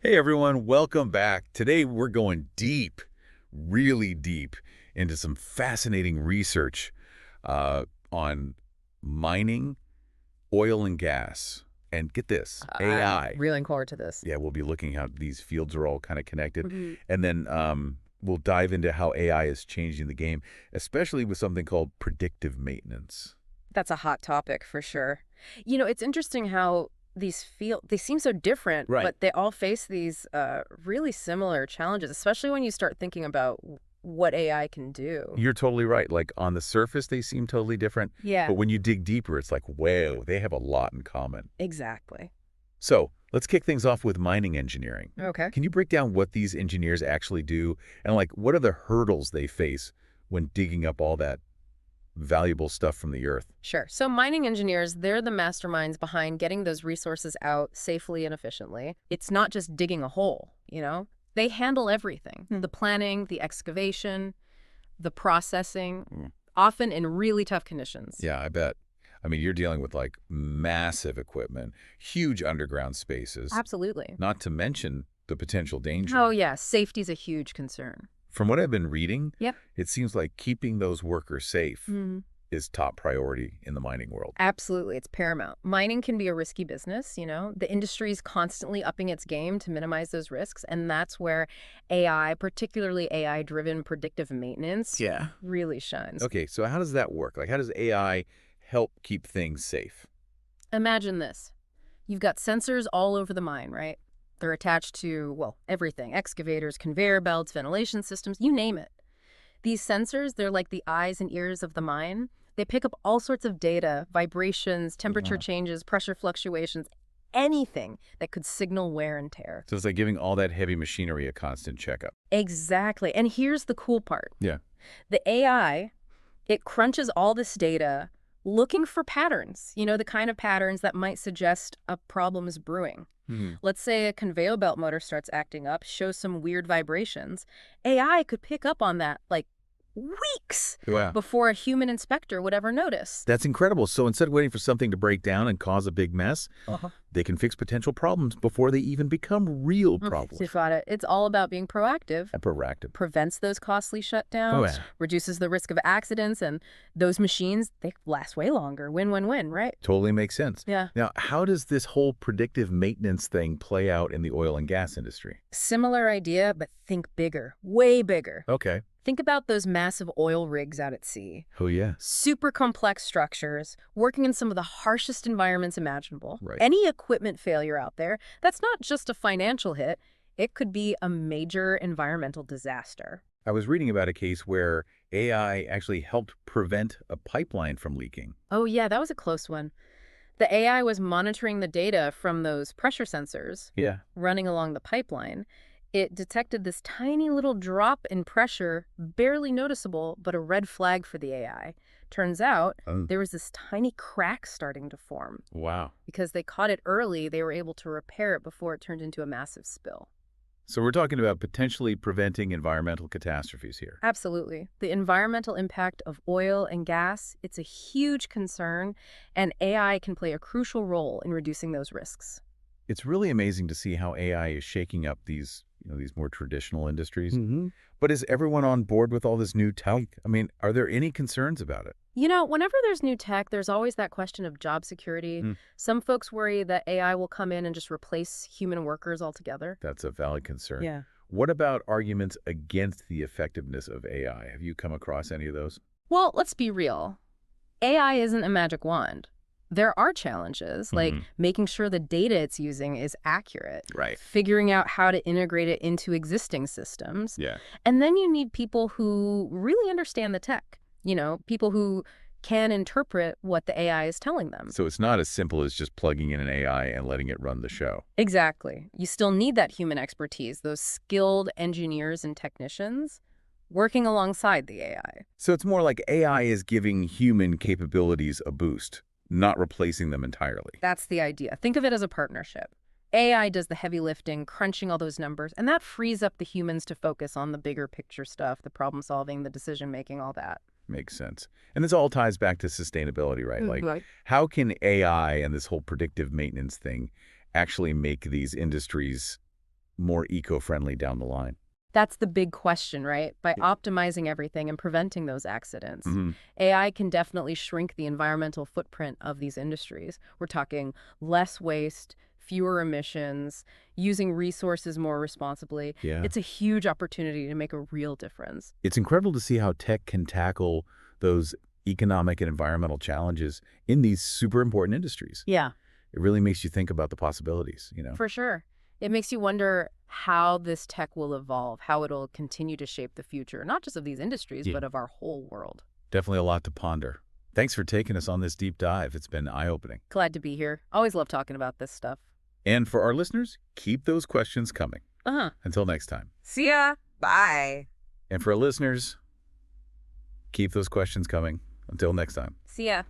Hey everyone, welcome back. Today we're going deep, really deep, into some fascinating research on mining, oil and gas. And get this, I'm AI. really looking forward to this. Yeah, we'll be looking how these fields are all kind of connected. Mhm. And then we'll dive into how AI is changing the game, especially with something called predictive maintenance. That's a hot topic for sure. It's interesting how they seem so different, Right. but they all face these really similar challenges, especially when you start thinking about what AI can do. You're totally right. Like on the surface, they seem totally different. Yeah, But when you dig deeper, it's like, whoa, they have a lot in common. exactly. So let's kick things off with mining engineering. Okay. Can you break down what these engineers actually do and like what are the hurdles they face when digging up all that valuable stuff from the earth? Sure. So mining engineers, they're the masterminds behind getting those resources out safely and efficiently. It's not just digging a hole. They handle everything. The planning, the excavation, the processing, Mm. often in really tough conditions. Yeah, I bet. I mean, you're dealing with like massive equipment, huge underground spaces, Absolutely. not to mention the potential danger. Oh, yeah. Safety's a huge concern. From what I've been reading, Yep. it seems like keeping those workers safe Mm, is top priority in the mining world. absolutely. It's paramount. Mining can be a risky business. The industry is constantly upping its game to minimize those risks. And that's where AI, particularly AI-driven predictive maintenance, Yeah. really shines. Okay, so how does that work? Like, how does AI help keep things safe? Imagine this. You've got sensors all over the mine, right? They're attached to, well, everything. Excavators, conveyor belts, ventilation systems, you name it. These sensors, they're like the eyes and ears of the mine. They pick up all sorts of data, vibrations, temperature Uh-huh. changes, pressure fluctuations, anything that could signal wear and tear. So it's like giving all that heavy machinery a constant checkup. Exactly. And here's the cool part. Yeah. The AI, it crunches all this data looking for patterns, the kind of patterns that might suggest a problem is brewing. Hmm. Let's say a conveyor belt motor starts acting up, shows some weird vibrations. AI could pick up on that like weeks Wow. before a human inspector would ever notice. That's incredible. So instead of waiting for something to break down and cause a big mess, Uh-huh. they can fix potential problems before they even become real You problems. got it. It's all about being proactive. And proactive. Prevents those costly Oh, shutdowns, yeah. reduces the risk of accidents, and those machines, they last way longer. Win, win, win, right? Totally makes sense. Yeah. Now, how does this whole predictive maintenance thing play out in the oil and gas industry? Similar idea, but think bigger, way bigger. Okay. Think about those massive oil rigs out at sea. Oh, yeah. Super complex structures, working in some of the harshest environments imaginable. Right. Any equipment failure out there, that's not just a financial hit, it could be a major environmental disaster. I was reading about a case where AI actually helped prevent a pipeline from leaking. Oh yeah, that was a close one. The AI was monitoring the data from those pressure sensors Yeah. running along the pipeline. It detected this tiny little drop in pressure, barely noticeable, but a red flag for the AI. Turns out Oh, there was this tiny crack starting to form. wow. Because they caught it early, they were able to repair it before it turned into a massive spill. So we're talking about potentially preventing environmental catastrophes here. Absolutely. The environmental impact of oil and gas, it's a huge concern, and AI can play a crucial role in reducing those risks. It's really amazing to see how AI is shaking up these more traditional industries. Mm-hmm. But is everyone on board with all this new tech? I mean, are there any concerns about it? Whenever there's new tech, there's always that question of job security. Mm. Some folks worry that AI will come in and just replace human workers altogether. That's a valid concern. Yeah. What about arguments against the effectiveness of AI? Have you come across any of those? Well, let's be real. AI isn't a magic wand. There are challenges, like Mhm. making sure the data it's using is accurate, Right. figuring out how to integrate it into existing systems. Yeah. And then you need people who really understand the tech, people who can interpret what the AI is telling them. So it's not as simple as just plugging in an AI and letting it run the show. Exactly. You still need that human expertise, those skilled engineers and technicians working alongside the AI. So it's more like AI is giving human capabilities a boost, not replacing them entirely. That's the idea. Think of it as a partnership. AI does the heavy lifting, crunching all those numbers, and that frees up the humans to focus on the bigger picture stuff, the problem solving, the decision making, all that. Makes sense. And this all ties back to sustainability, right? Like, Right. how can AI and this whole predictive maintenance thing actually make these industries more eco-friendly down the line? That's the big question, right? By Yeah. optimizing everything and preventing those accidents, Hmm. AI can definitely shrink the environmental footprint of these industries. We're talking less waste, fewer emissions, using resources more responsibly. Yeah. It's a huge opportunity to make a real difference. It's incredible to see how tech can tackle those economic and environmental challenges in these super important industries. Yeah, It really makes you think about the possibilities. for sure. It makes you wonder how this tech will evolve, how it'll continue to shape the future, not just of these industries, Yeah. but of our whole world. Definitely a lot to ponder. Thanks for taking us on this deep dive. It's been eye-opening. Glad to be here. Always love talking about this stuff. And for our listeners, keep those questions coming. Uh-huh. Until next time. See ya. Bye. And for our listeners, keep those questions coming. Until next time. See ya.